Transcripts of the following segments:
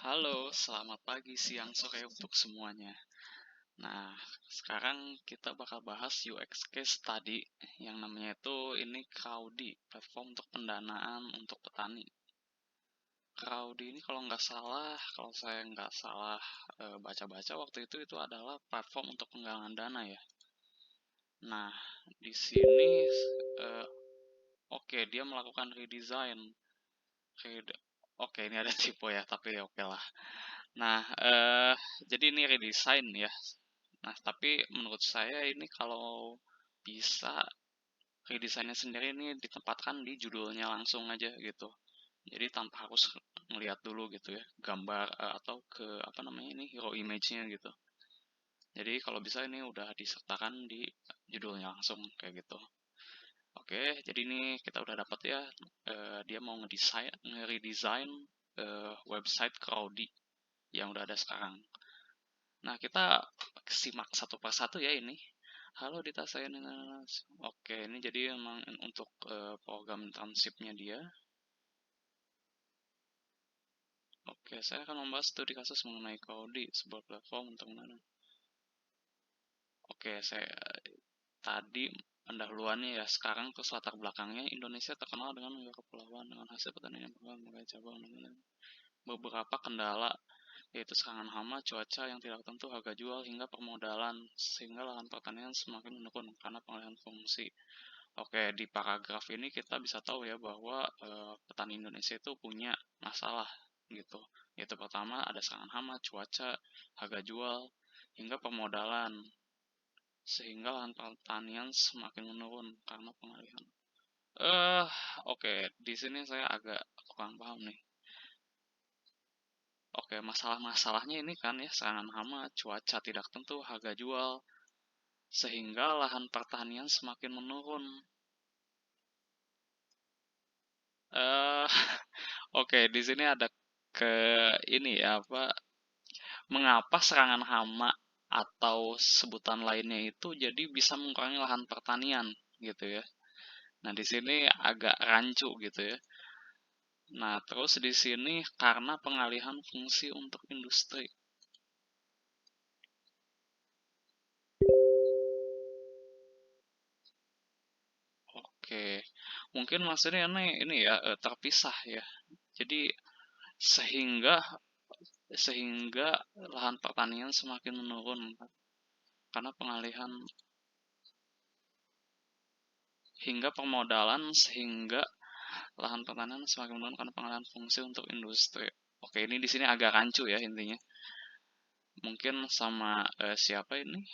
Halo, selamat pagi, siang, sore untuk semuanya. Nah, sekarang kita bakal bahas UX case study yang namanya itu ini Crowdy, platform untuk pendanaan untuk petani. Crowdy ini kalau saya nggak salah baca-baca waktu itu adalah platform untuk penggalangan dana ya. Nah, di sini eh, oke, dia melakukan redesign. Oke, ini ada typo ya, tapi oke lah. Nah, jadi ini redesign ya. Nah, tapi menurut saya ini kalau bisa redesainnya sendiri ini ditempatkan di judulnya langsung aja gitu. Jadi tanpa harus ngelihat dulu gitu ya, gambar atau ke apa namanya ini hero image-nya gitu. Jadi kalau bisa ini udah disertakan di judulnya langsung kayak gitu. Oke, jadi ini kita udah dapat ya, dia mau ngeredesign website Crowdy yang udah ada sekarang. Nah, kita simak satu persatu ya ini. Halo Dita, saya Oke, ini jadi emang untuk program internship-nya dia. Oke, saya akan membahas studi kasus mengenai Cloudy, sebuah platform untuk mana. Oke, saya tadi pendahuluannya ya. Sekarang terus latar belakangnya, Indonesia terkenal dengan negara kepulauan dengan hasil pertanian yang berbagai cabang dan beberapa kendala yaitu serangan hama, cuaca yang tidak tentu, harga jual, hingga permodalan, sehingga lahan pertanian semakin menurun karena pengalihan fungsi. Oke, di paragraf ini kita bisa tahu ya bahwa petani Indonesia itu punya masalah gitu. Yaitu pertama ada serangan hama, cuaca, harga jual, hingga permodalan, sehingga lahan pertanian semakin menurun karena pengalihan. Eh, oke, di sini saya agak kurang paham nih. Oke, masalah-masalahnya ini kan ya serangan hama, cuaca tidak tentu, harga jual, sehingga lahan pertanian semakin menurun. Eh, oke, di sini ada ke ini ya apa? Mengapa serangan hama atau sebutan lainnya itu jadi bisa mengurangi lahan pertanian gitu ya? Nah, di sini agak rancu gitu ya. Nah, terus di sini karena pengalihan fungsi untuk industri. Oke, mungkin maksudnya ini ya terpisah ya. Jadi sehingga sehingga lahan pertanian semakin menurun karena pengalihan hingga permodalan sehingga lahan pertanian semakin menurun karena pengalihan fungsi untuk industri. Oke, ini di sini agak rancu ya intinya. Mungkin sama siapa ini?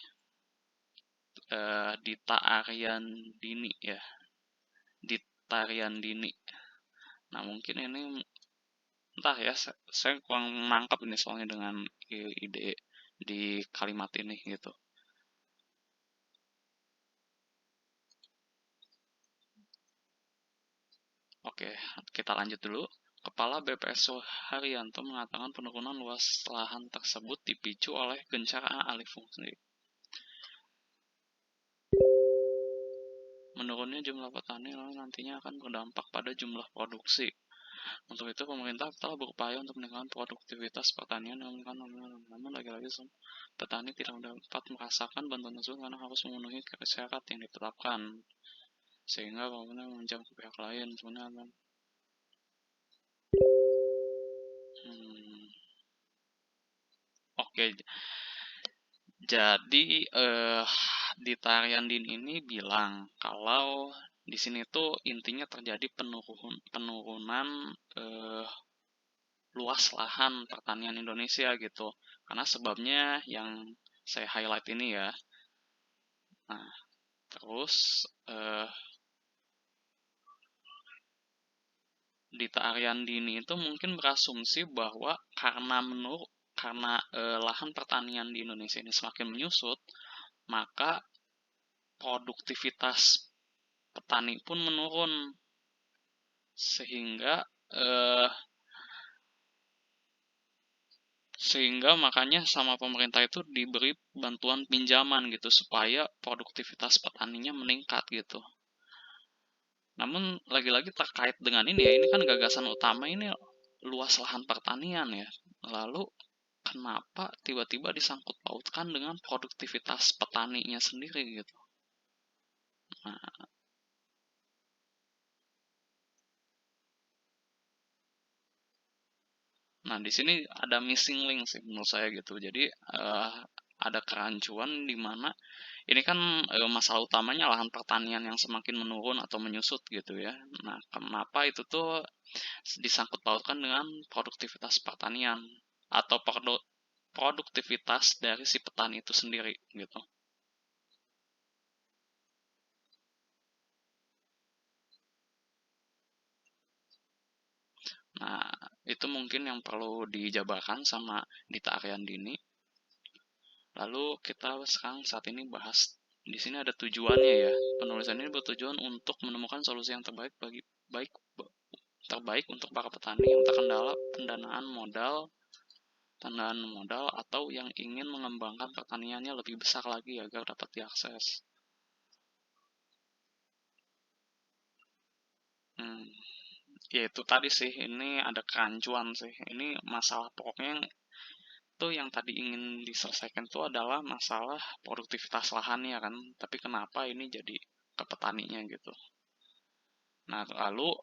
Dita Aryandini ya. Dita Aryandini. Nah, mungkin ini entah ya, saya kurang nangkap ini soalnya dengan ide di kalimat ini gitu. Oke, kita lanjut dulu. Kepala BPS Haryanto mengatakan penurunan luas lahan tersebut dipicu oleh gencar alih fungsi. Menurunnya jumlah petani nantinya akan berdampak pada jumlah produksi. Untuk itu, pemerintah telah berupaya untuk meningkatkan produktivitas pertanian dengan meningkatkan, namun lagi-lagi petani tidak dapat merasakan bantuan tersebut karena harus memenuhi syarat yang ditetapkan, sehingga pemerintah meminjam ke pihak lain. Sebenarnya, hmm, oke, jadi di tarian din ini bilang kalau di sini tuh intinya terjadi penurunan eh, luas lahan pertanian Indonesia gitu. Karena sebabnya yang saya highlight ini ya. Nah, terus Dita Aryandini itu mungkin berasumsi bahwa karena lahan pertanian di Indonesia ini semakin menyusut, maka produktivitas petani pun menurun sehingga eh, sehingga makanya sama pemerintah itu diberi bantuan pinjaman gitu supaya produktivitas petaninya meningkat gitu. Namun lagi-lagi terkait dengan ini ya, ini kan gagasan utama ini luas lahan pertanian ya. Lalu kenapa tiba-tiba disangkut pautkan dengan produktivitas petaninya sendiri gitu. Nah, di sini ada missing link sih menurut saya gitu. Jadi ada kerancuan di mana ini kan masalah utamanya lahan pertanian yang semakin menurun atau menyusut gitu ya. Nah, kenapa itu tuh disangkut pautkan dengan produktivitas pertanian atau produktivitas dari si petani itu sendiri gitu. Nah, itu mungkin yang perlu dijabarkan sama Dita Ariandini. Lalu kita sekarang saat ini bahas di sini ada tujuannya ya. Penulisan ini bertujuan untuk menemukan solusi yang terbaik terbaik untuk para petani yang terkendala pendanaan modal atau yang ingin mengembangkan pertaniannya lebih besar lagi agar dapat diakses. Hmm, ya itu tadi sih, ini ada kerancuan sih. Ini masalah pokoknya itu yang tadi ingin diselesaikan itu adalah masalah produktivitas lahannya kan. Tapi kenapa ini jadi ke petaninya gitu. Nah, lalu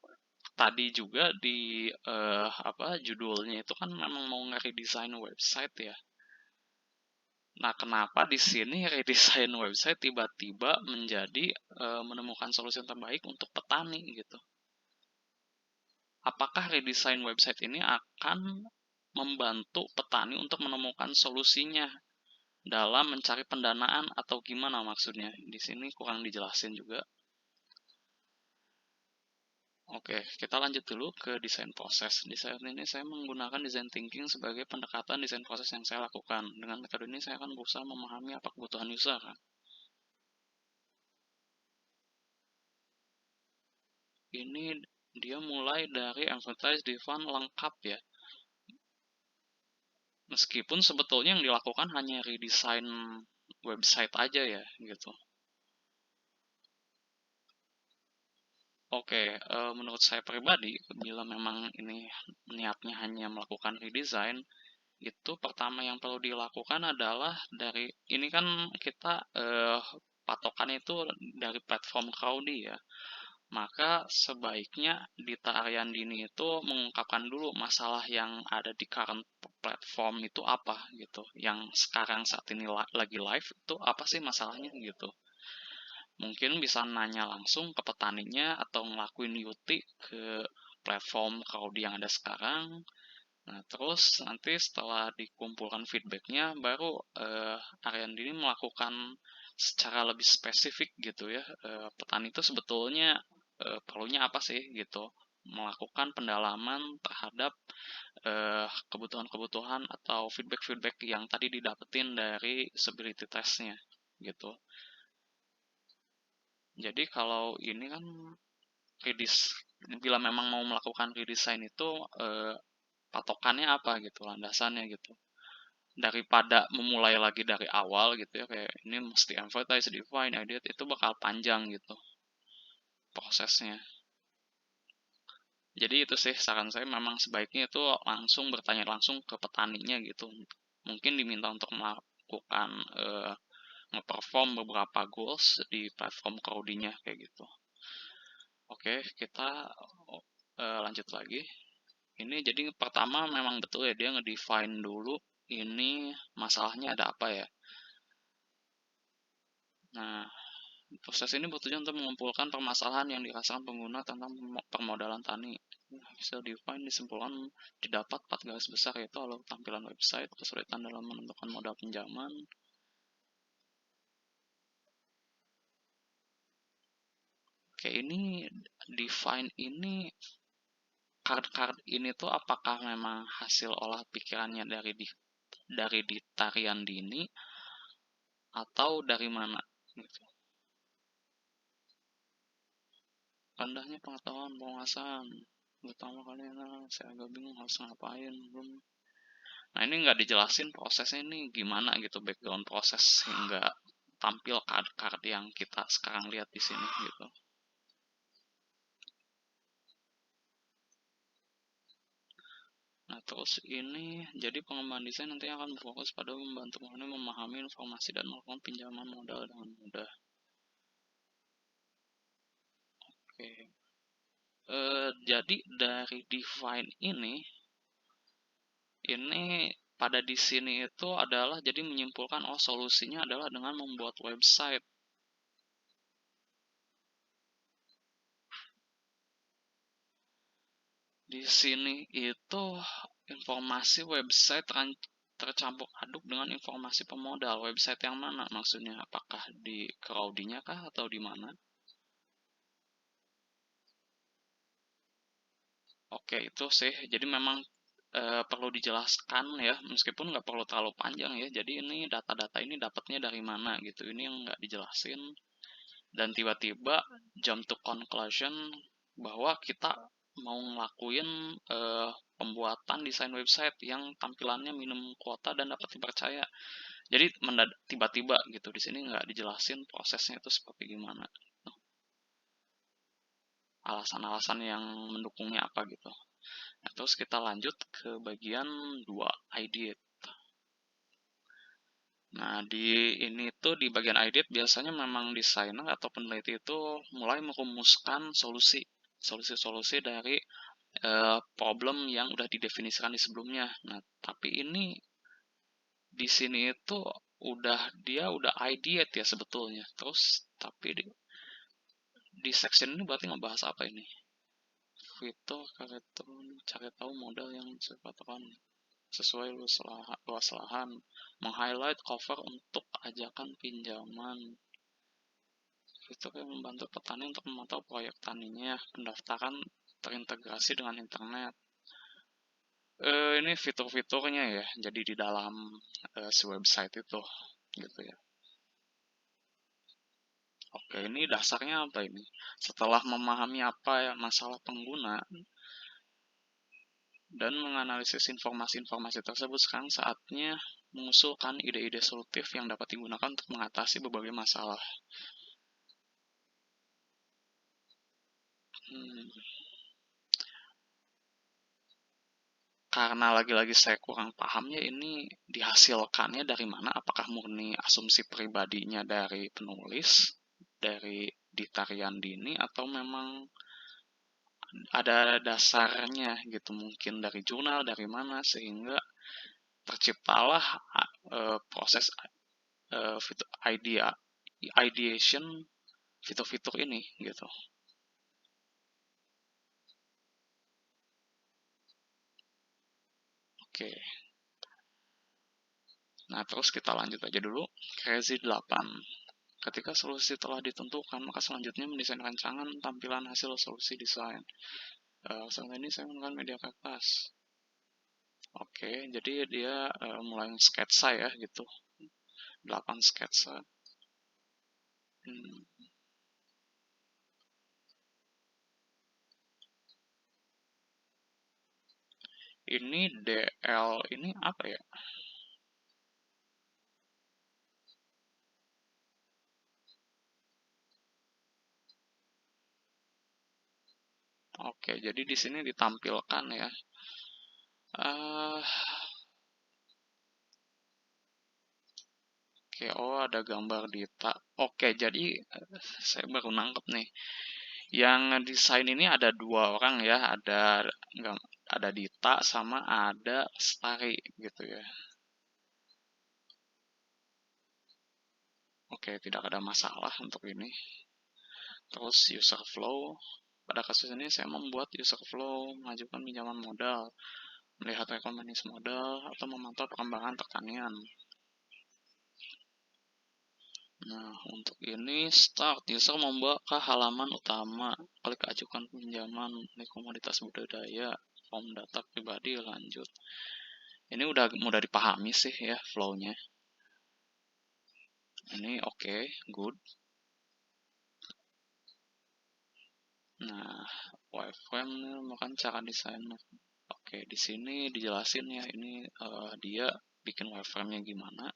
tadi juga di judulnya itu kan memang mau nge-redesign website ya. Nah, kenapa di sini redesign website tiba-tiba menjadi menemukan solusi yang terbaik untuk petani gitu? Apakah redesign website ini akan membantu petani untuk menemukan solusinya dalam mencari pendanaan atau gimana maksudnya? Di sini kurang dijelasin juga. Oke, kita lanjut dulu ke desain proses. Di saat ini saya menggunakan design thinking sebagai pendekatan desain proses yang saya lakukan. Dengan metode ini saya akan berusaha memahami apa kebutuhan user. Ini dia mulai dari advertise define lengkap ya. Meskipun sebetulnya yang dilakukan hanya redesign website aja ya gitu. Oke, menurut saya pribadi, bila memang ini niatnya hanya melakukan redesign, itu pertama yang perlu dilakukan adalah dari ini kan kita patokannya itu dari platform Crowdy ya. Maka sebaiknya Dita Ariandini itu mengungkapkan dulu masalah yang ada di current platform itu apa gitu. Yang sekarang saat ini lagi live itu apa sih masalahnya gitu. Mungkin bisa nanya langsung ke petaninya atau ngelakuin UT ke platform Crowdy yang ada sekarang. Nah, terus nanti setelah dikumpulkan feedbacknya, baru Ariandini melakukan secara lebih spesifik gitu ya. Petani itu sebetulnya perlunya apa sih gitu. Melakukan pendalaman terhadap kebutuhan-kebutuhan atau feedback-feedback yang tadi didapetin dari usability testnya gitu. Jadi kalau ini kan bila memang mau melakukan redesign itu patokannya apa gitu, landasannya gitu. Daripada memulai lagi dari awal gitu ya, kayak ini mesti advertise, define, edit, itu bakal panjang gitu prosesnya. Jadi itu sih saran saya, memang sebaiknya itu langsung bertanya langsung ke petaninya gitu. Mungkin diminta untuk melakukan nge-perform beberapa goals di platform Crowdy-nya kayak gitu. Oke, kita lanjut lagi. Ini jadi pertama memang betul ya, dia nge-define dulu ini masalahnya ada apa ya. Nah, proses ini bertujuan untuk mengumpulkan permasalahan yang dirasakan pengguna tentang permodalan tani. Bisa define disimpulkan didapat 4 garis besar, yaitu alur tampilan website, kesulitan dalam menentukan modal pinjaman. Oke, ini define ini card-card ini tuh apakah memang hasil olah pikirannya dari Ditarian Dini atau dari mana gitu. Rendahnya pengetahuan penguasaan, pertama kali saya agak bingung harus ngapain belum. Nah, ini nggak dijelasin prosesnya ini gimana gitu, background proses hingga tampil card-card yang kita sekarang lihat di sini gitu. Nah, terus ini jadi pengembangan desain nanti akan berfokus pada membantu pengguna memahami informasi dan melakukan pinjaman modal dengan mudah. Oke. Jadi dari define ini pada di sini itu adalah jadi menyimpulkan solusinya adalah dengan membuat website. Di sini itu informasi website tercampur aduk dengan informasi pemodal. Website yang mana maksudnya? Apakah di Crowdy-nya kah atau di mana? Oke, itu sih. Jadi memang perlu dijelaskan ya, meskipun nggak perlu terlalu panjang ya. Jadi ini data-data ini dapatnya dari mana gitu. Ini yang nggak dijelasin. Dan tiba-tiba jump to conclusion bahwa kita mau ngelakuin pembuatan desain website yang tampilannya minimum kuota dan dapat dipercaya. Jadi tiba-tiba gitu, di sini nggak dijelasin prosesnya itu seperti gimana, alasan-alasan yang mendukungnya apa gitu. Nah, terus kita lanjut ke bagian 2, ideate. Nah, di ini tuh di bagian ideate biasanya memang desainer atau peneliti itu mulai merumuskan solusi-solusi dari problem yang udah didefinisikan di sebelumnya. Nah, tapi ini di sini itu dia udah ideate ya sebetulnya. Terus tapi di section ini berarti ngebahas apa ini? Fitur cari tahu modal yang disepakatkan sesuai luas lahan, meng-highlight cover untuk ajakan pinjaman, fitur yang membantu petani untuk memantau proyek taninya, pendaftaran terintegrasi dengan internet. Ini fitur-fiturnya ya, jadi di dalam si website itu, gitu ya. Oke, ini dasarnya apa ini? Setelah memahami apa ya masalah pengguna dan menganalisis informasi-informasi tersebut, sekarang saatnya mengusulkan ide-ide solutif yang dapat digunakan untuk mengatasi berbagai masalah. Karena lagi-lagi saya kurang pahamnya ini dihasilkannya dari mana? Apakah murni asumsi pribadinya dari penulis, dari Dita Riyandini, atau memang ada dasarnya gitu, mungkin dari jurnal, dari mana, sehingga terciptalah proses ideation fitur-fitur ini gitu. Oke. Nah, terus kita lanjut aja dulu. Crazy 8. Ketika solusi telah ditentukan, maka selanjutnya mendesain rancangan tampilan hasil solusi desain. Saat ini saya menggunakan media kertas. Oke, jadi dia mulai sketsa ya gitu. 8 sketsa. Ini DL ini apa ya? Oke, jadi di sini ditampilkan ya. Oke, oh ada gambar Dita. Oke, jadi saya baru nangkep nih. Yang desain ini ada 2 orang ya, ada Dita sama ada Lestari gitu ya. Oke, tidak ada masalah untuk ini. Terus user flow. Pada kasus ini saya membuat user flow, mengajukan pinjaman modal, melihat rekomendasi modal, atau memantau perkembangan pertanian. Nah, untuk ini start, user membawa ke halaman utama, klik ajukan pinjaman, klik komoditas budidaya, form data pribadi, lanjut. Ini udah mudah dipahami sih ya flow-nya. Ini oke, good. Nah, wireframe bukan cara desain. Oke, di sini dijelasin ya ini dia bikin wireframe-nya gimana.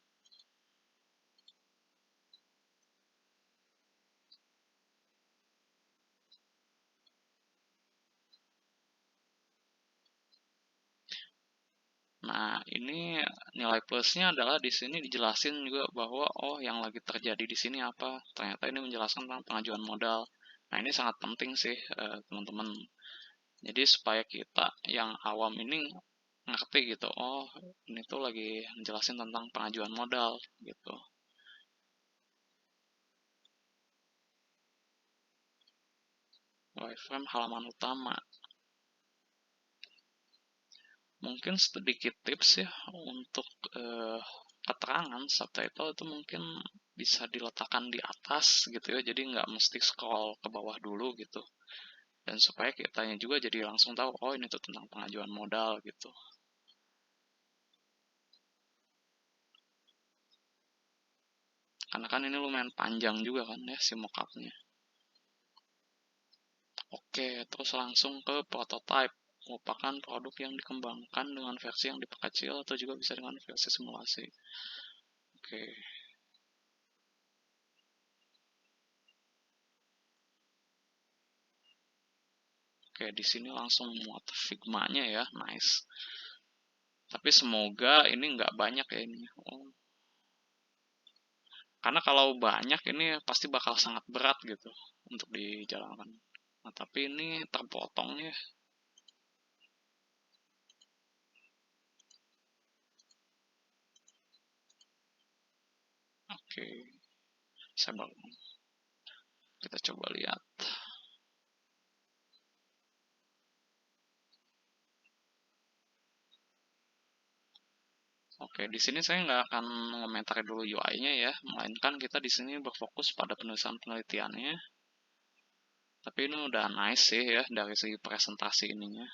Nah, ini nilai plusnya adalah di sini dijelasin juga bahwa oh yang lagi terjadi di sini apa. Ternyata ini menjelaskan tentang pengajuan modal. Nah, ini sangat penting sih teman-teman. Jadi supaya kita yang awam ini ngerti gitu. Oh, ini tuh lagi menjelaskan tentang pengajuan modal gitu. Wireframe halaman utama. Mungkin sedikit tips ya untuk keterangan subtitle itu mungkin bisa diletakkan di atas gitu ya, jadi nggak mesti scroll ke bawah dulu gitu, dan supaya kitanya juga jadi langsung tahu oh ini tuh tentang pengajuan modal gitu, karena kan ini lumayan panjang juga kan ya si mockupnya. Oke, terus langsung ke prototype, merupakan produk yang dikembangkan dengan versi yang diperkecil atau juga bisa dengan versi simulasi. Oke. Oke, di sini langsung muat Figma-nya ya, nice. Tapi semoga ini nggak banyak ya ini. Oh. Karena kalau banyak ini pasti bakal sangat berat gitu untuk dijalankan. Nah, tapi ini terpotong ya. Oke, saya kita coba lihat. Oke, di sini saya nggak akan mengomentari dulu UI-nya ya, melainkan kita di sini berfokus pada penulisan penelitiannya. Tapi ini udah nice sih ya dari segi presentasi ininya.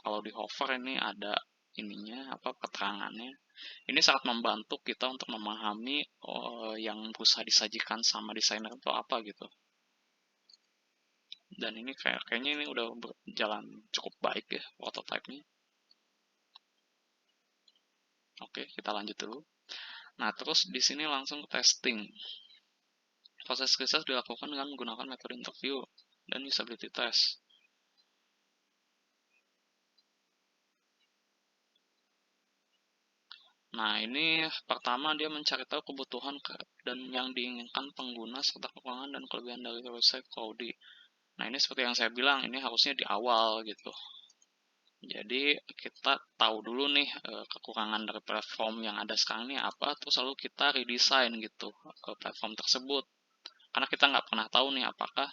Kalau di hover ini ada ininya apa keterangannya. Ini sangat membantu kita untuk memahami yang berusaha disajikan sama desainer itu apa gitu. Dan ini kayaknya ini udah berjalan cukup baik ya prototype-nya. Oke, kita lanjut dulu. Nah, terus di sini langsung ke testing. Proses riset dilakukan dengan menggunakan metode interview dan usability test. Nah, ini pertama dia mencari tahu kebutuhan dan yang diinginkan pengguna serta kekurangan dan kelebihan dari website Cloudy. Nah, ini seperti yang saya bilang, ini harusnya di awal gitu. Jadi kita tahu dulu nih kekurangan dari platform yang ada sekarang ini apa, terus lalu kita redesign gitu ke platform tersebut. Karena kita nggak pernah tahu nih apakah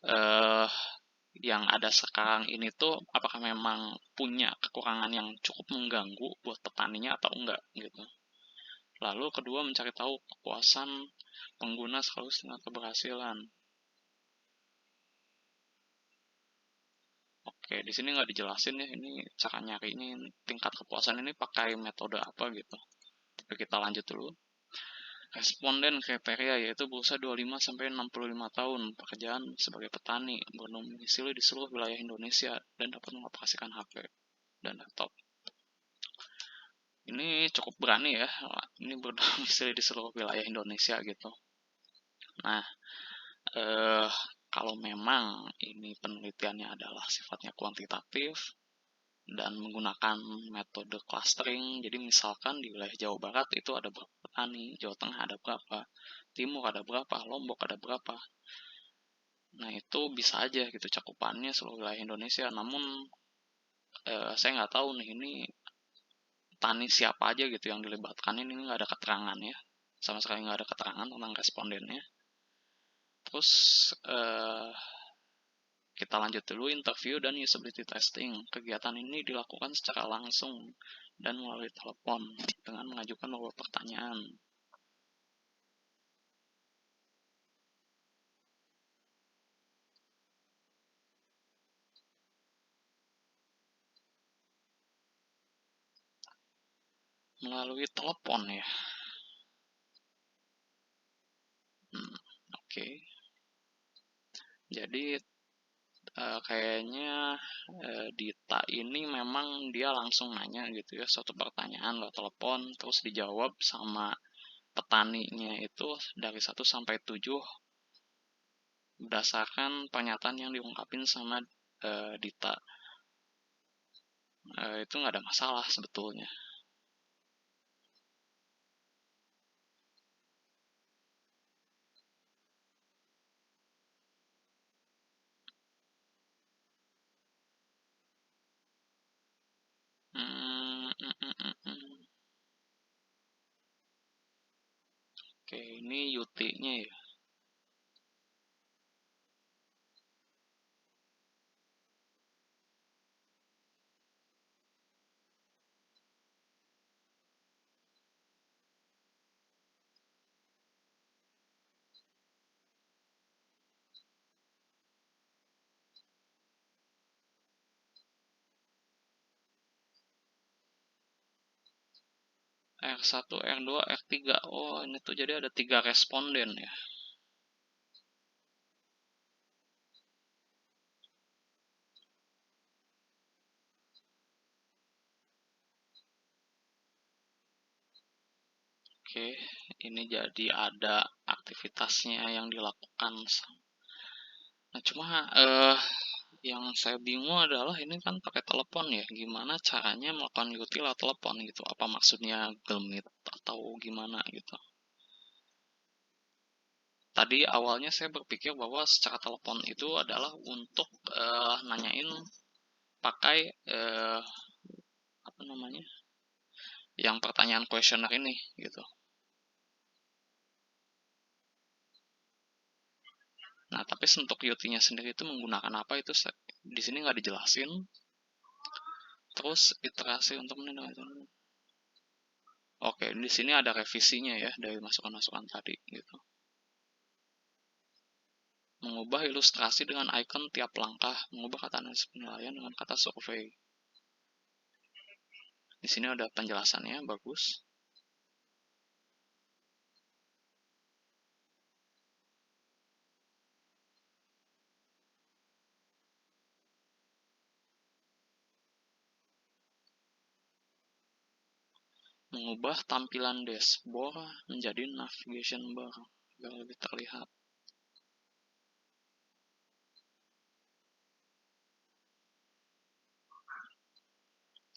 eh, yang ada sekarang ini tuh apakah memang punya kekurangan yang cukup mengganggu buat petaninya atau enggak gitu. Lalu kedua mencari tahu kepuasan pengguna sekaligus dengan keberhasilan. Oke, di sini nggak dijelasin ya ini cara nyarinya tingkat kepuasan ini pakai metode apa gitu. Tapi kita lanjut dulu. Responden kriteria yaitu berusia 25 sampai 65 tahun, pekerjaan sebagai petani, berdomisili di seluruh wilayah Indonesia dan dapat mengoperasikan HP dan laptop. Ini cukup berani ya, ini berdomisili di seluruh wilayah Indonesia gitu. Nah, eh, kalau memang ini penelitiannya adalah sifatnya kuantitatif dan menggunakan metode clustering, jadi misalkan di wilayah Jawa Barat itu ada berapa petani, Jawa Tengah ada berapa, Timur ada berapa, Lombok ada berapa. Nah, itu bisa aja gitu cakupannya seluruh wilayah Indonesia. Namun saya nggak tahu nih ini tani siapa aja gitu yang dilibatkan, ini nggak ada keterangan ya, sama sekali nggak ada keterangan tentang respondennya. Terus kita lanjut dulu interview dan usability testing. Kegiatan ini dilakukan secara langsung dan melalui telepon dengan mengajukan beberapa pertanyaan. Melalui telepon ya. Oke. Okay. Jadi kayaknya Dita ini memang dia langsung nanya gitu ya suatu pertanyaan lewat telepon, terus dijawab sama petaninya itu dari 1 sampai 7 berdasarkan pernyataan yang diungkapin sama Dita. itu nggak ada masalah sebetulnya. Hmm, mm, mm, mm, mm. Oke, ini UT-nya ya. R1, R2, R3. Oh, ini tuh jadi ada 3 responden ya. Oke, ini jadi ada aktivitasnya yang dilakukan. Nah, cuma yang saya bingung adalah ini kan pakai telepon ya. Gimana caranya melakukan UT lewat telepon gitu? Apa maksudnya Google Meet atau gimana gitu? Tadi awalnya saya berpikir bahwa secara telepon itu adalah untuk nanyain pakai apa namanya? Yang pertanyaan kuesioner ini gitu. Nah, tapi untuk UT-nya sendiri itu menggunakan apa itu di sini nggak dijelasin. Terus iterasi untuk menindaklanjuti. Oke, di sini ada revisinya ya dari masukan-masukan tadi gitu. Mengubah ilustrasi dengan icon tiap langkah, mengubah kata analisis penilaian dengan kata survei. Di sini ada penjelasannya, bagus. Mengubah tampilan dashboard menjadi navigation bar agar lebih terlihat.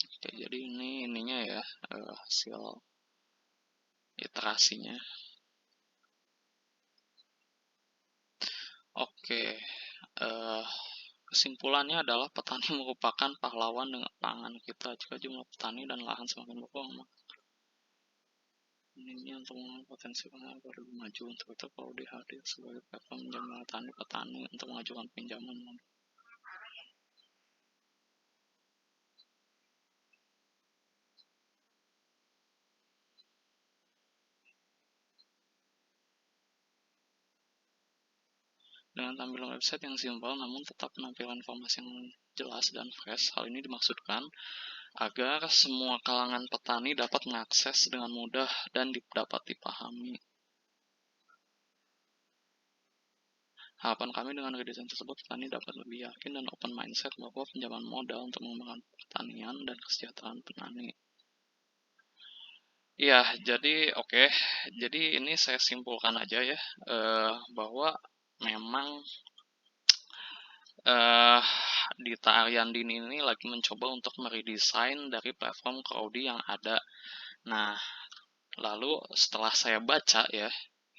Oke, jadi ini ininya ya, hasil iterasinya. Oke, kesimpulannya adalah petani merupakan pahlawan dengan pangan kita. Jika jumlah petani dan lahan semakin berkurang, ini untuk potensi pangan agar lebih maju. Untuk itu perlu dihadir sebagai platform menjembatani petani untuk mengajukan pinjaman. Dengan tampilan website yang simpel namun tetap penampilan informasi yang jelas dan fresh, hal ini dimaksudkan agar semua kalangan petani dapat mengakses dengan mudah dan dapat dipahami. Harapan kami dengan redesign tersebut, petani dapat lebih yakin dan open mindset bahwa pinjaman modal untuk mengembangkan pertanian dan kesejahteraan petani. Ya, jadi oke. Jadi ini saya simpulkan aja ya, bahwa memang eh Dita Aryandini ini lagi mencoba untuk meredesain dari platform Crowdy yang ada. Nah, lalu setelah saya baca ya,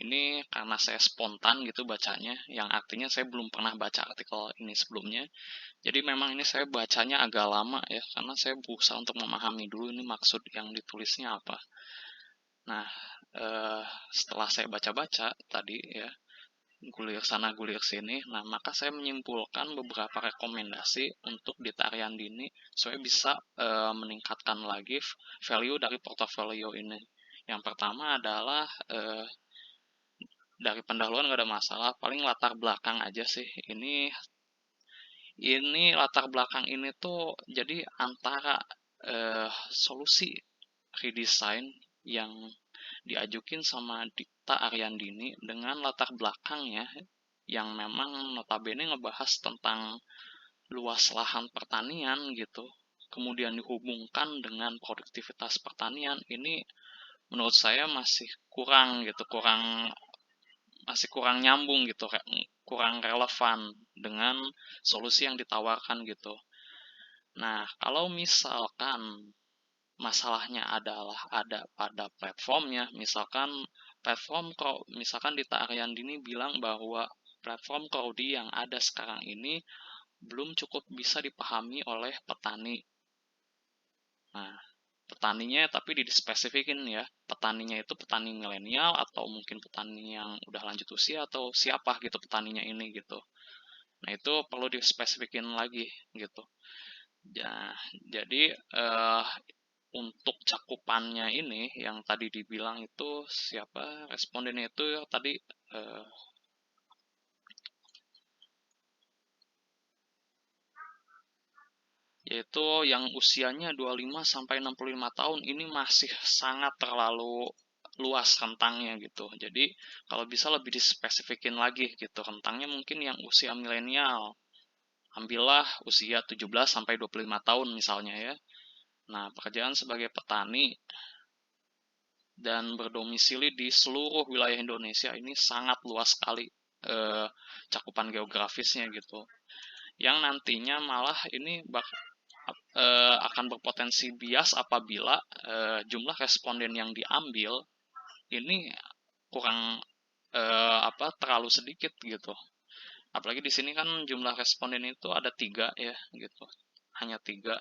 ini karena saya spontan gitu bacanya, yang artinya saya belum pernah baca artikel ini sebelumnya. Jadi memang ini saya bacanya agak lama ya, karena saya berusaha untuk memahami dulu ini maksud yang ditulisnya apa. Nah, setelah saya baca-baca tadi ya, gulir sana gulir sini, nah maka saya menyimpulkan beberapa rekomendasi untuk Dita Aryandini supaya bisa meningkatkan lagi value dari portofolio ini. Yang pertama adalah dari pendahuluan nggak ada masalah, paling latar belakang aja sih. Ini latar belakang ini tuh jadi antara solusi redesign yang diajukin sama Dita Aryandini dengan latar belakangnya yang memang notabene ngebahas tentang luas lahan pertanian gitu, kemudian dihubungkan dengan produktivitas pertanian, ini menurut saya masih kurang gitu, masih kurang nyambung gitu, kurang relevan dengan solusi yang ditawarkan gitu. Nah, kalau misalkan masalahnya adalah ada pada platformnya, misalkan misalkan Dita Aryandini bilang bahwa platform Crowdy yang ada sekarang ini belum cukup bisa dipahami oleh petani. Nah, petaninya tapi dispesifikin ya, petaninya itu petani milenial atau mungkin petani yang udah lanjut usia atau siapa gitu petaninya ini gitu. Nah, itu perlu dispesifikin lagi gitu. Ya, jadi untuk cakupannya ini yang tadi dibilang itu siapa respondennya itu ya, tadi eh, yaitu yang usianya 25 sampai 65 tahun ini masih sangat terlalu luas rentangnya gitu. Jadi kalau bisa lebih dispesifikin lagi gitu. Rentangnya mungkin yang usia milenial. Ambillah usia 17 sampai 25 tahun misalnya ya. Nah, pekerjaan sebagai petani dan berdomisili di seluruh wilayah Indonesia ini sangat luas sekali eh, cakupan geografisnya gitu. Yang nantinya malah ini akan berpotensi bias apabila jumlah responden yang diambil ini kurang terlalu sedikit gitu. Apalagi di sini kan jumlah responden itu ada 3 ya gitu, hanya 3.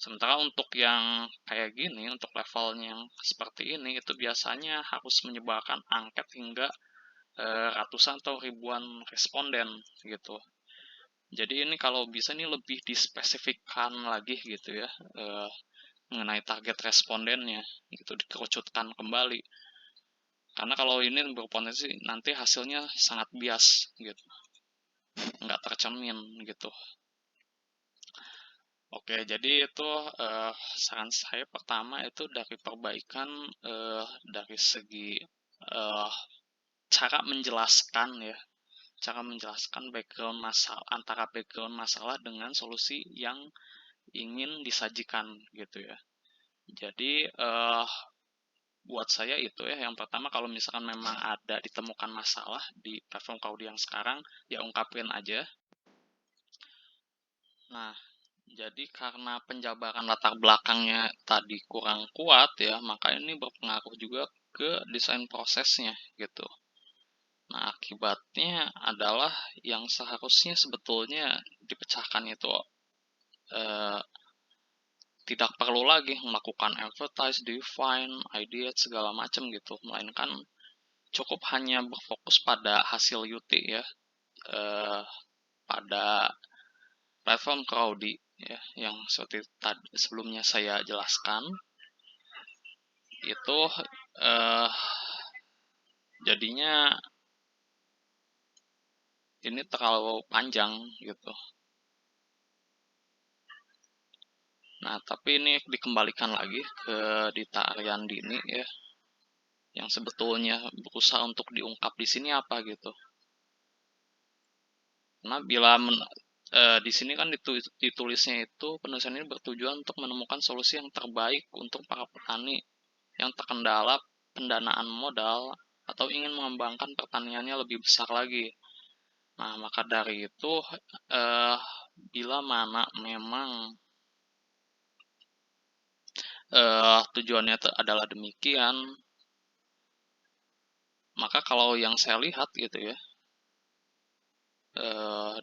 Sementara untuk yang kayak gini, untuk levelnya yang seperti ini itu biasanya harus menyebarkan angket hingga ratusan atau ribuan responden gitu. Jadi ini kalau bisa nih lebih dispesifikkan lagi gitu ya, mengenai target respondennya gitu, dikerucutkan kembali, karena kalau ini berpotensi nanti hasilnya sangat bias gitu, nggak tercermin gitu. Oke, jadi itu saran saya pertama itu dari perbaikan dari segi eh, cara menjelaskan ya, cara menjelaskan background masalah, antara background masalah dengan solusi yang ingin disajikan gitu ya. Jadi buat saya itu ya, yang pertama kalau misalkan memang ada ditemukan masalah di platform Kaudi yang sekarang, ya ungkapin aja. Nah, jadi karena penjabaran latar belakangnya tadi kurang kuat ya, maka ini berpengaruh juga ke desain prosesnya gitu. Nah, akibatnya adalah yang seharusnya sebetulnya dipecahkan itu eh, tidak perlu lagi melakukan advertise, define, idea, segala macam gitu, melainkan cukup hanya berfokus pada hasil UT ya, eh, pada platform Crowdy ya, yang seperti tadi sebelumnya saya jelaskan itu eh, jadinya ini terlalu panjang gitu. Nah, tapi ini dikembalikan lagi ke Dita Aryandini ya, yang sebetulnya berusaha untuk diungkap di sini apa gitu. Karena bila di sini kan ditulisnya itu penulisan ini bertujuan untuk menemukan solusi yang terbaik untuk para petani yang terkendala pendanaan modal atau ingin mengembangkan pertaniannya lebih besar lagi. Nah, maka dari itu eh, bila mana memang tujuannya itu adalah demikian, maka kalau yang saya lihat gitu ya,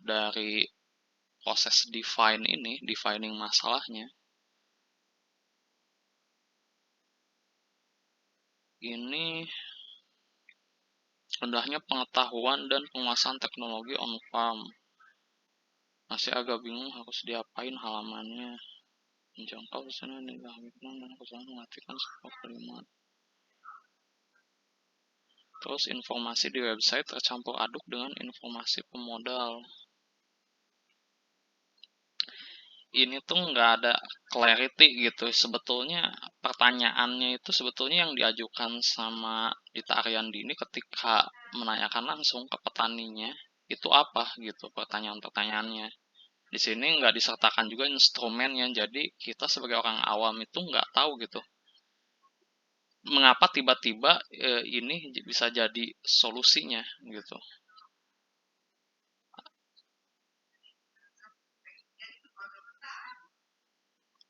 dari proses defining masalahnya, ini rendahnya pengetahuan dan penguasaan teknologi on farm. Masih agak bingung harus diapain halamannya. Menjangkau sana nilai dan kesalahan mengartikan sebuah kalimat. Terus informasi di website tercampur aduk dengan informasi pemodal. Ini tuh nggak ada clarity gitu. Sebetulnya pertanyaannya itu sebetulnya yang diajukan sama Dita Aryandi ini ketika menanyakan langsung ke petaninya itu apa gitu pertanyaan-pertanyaannya. Di sini nggak disertakan juga instrumennya, jadi kita sebagai orang awam itu nggak tahu gitu mengapa tiba-tiba ini bisa jadi solusinya gitu.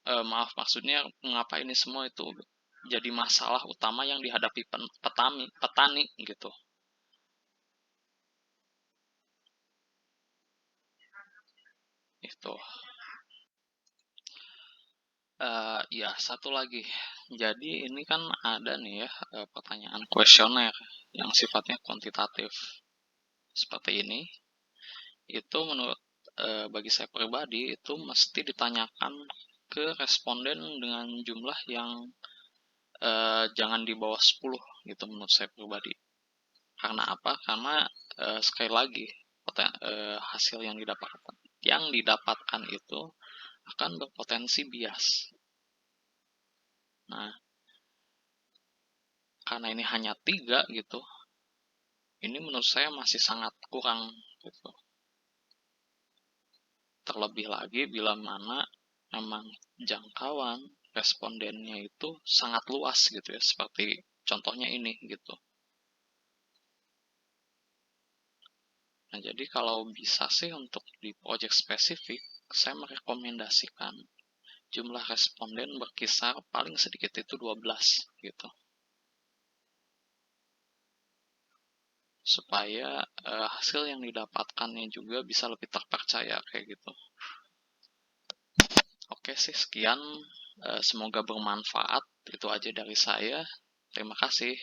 maaf, maksudnya mengapa ini semua itu jadi masalah utama yang dihadapi petani gitu. Itu. Ya, satu lagi. Jadi ini kan ada nih ya, pertanyaan kuesioner yang sifatnya kuantitatif seperti ini. Itu menurut bagi saya pribadi itu mesti ditanyakan ke responden dengan jumlah yang jangan di bawah 10 gitu menurut saya pribadi. Karena apa? Karena sekali lagi hasil yang didapatkan itu akan berpotensi bias. Nah, karena ini hanya 3 gitu, ini menurut saya masih sangat kurang gitu. Terlebih lagi bila mana memang jangkauan respondennya itu sangat luas gitu ya, seperti contohnya ini gitu. Nah, jadi kalau bisa sih untuk di project spesifik, saya merekomendasikan jumlah responden berkisar paling sedikit itu 12 gitu. Supaya hasil yang didapatkannya juga bisa lebih terpercaya kayak gitu. Oke sih, sekian. Semoga bermanfaat. Itu aja dari saya. Terima kasih.